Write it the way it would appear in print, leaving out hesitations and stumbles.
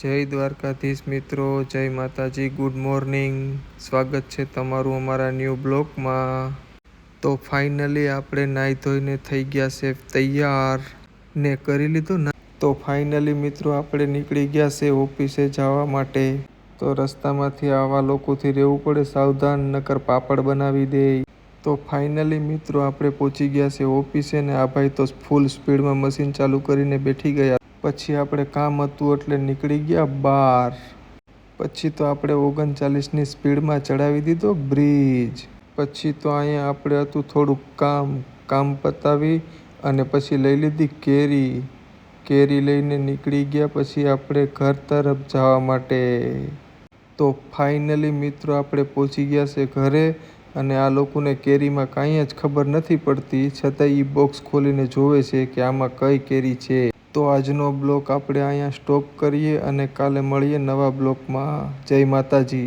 જય દ્વારકાધીશ મિત્રો, જય માતાજી, ગુડ મોર્નિંગ. સ્વાગત છે તમારું અમારા ન્યૂ બ્લોગમાં. તો ફાઇનલી આપણે નાહી ધોઈને થઈ ગયા છે તૈયાર ને કરી લીધું ના. તો ફાઇનલી મિત્રો આપણે નીકળી ગયા છે ઓફિસે જવા માટે. તો રસ્તામાંથી આવા લોકોથી રહેવું પડે સાવધાન, નકર પાપડ બનાવી દે. તો ફાઇનલી મિત્રો આપણે પહોંચી ગયા છે ઓફિસે ને આ ભાઈ તો ફૂલ સ્પીડમાં મશીન ચાલુ કરીને બેઠી ગયા. પછી આપણે કામ હતું એટલે નીકળી ગયા બહાર. પછી તો આપણે 39ની સ્પીડમાં ચડાવી દીધો બ્રિજ. પછી તો અહીંયા આપણે હતું થોડુંક કામ પતાવી અને પછી લઈ લીધી કેરી લઈને નીકળી ગયા પછી આપણે ઘર તરફ જવા માટે. તો ફાઇનલી મિત્રો આપણે પહોંચી ગયા છે ઘરે અને આ લોકોને કેરીમાં કાંઈ જ ખબર નથી પડતી, છતાં એ બોક્સ ખોલીને જોવે છે કે આમાં કઈ કેરી છે. તો આજનો બ્લોગ આપણે અહીંયા સ્ટોપ કરીએ અને કાલે મળીએ નવા બ્લોગમાં. જય માતાજી.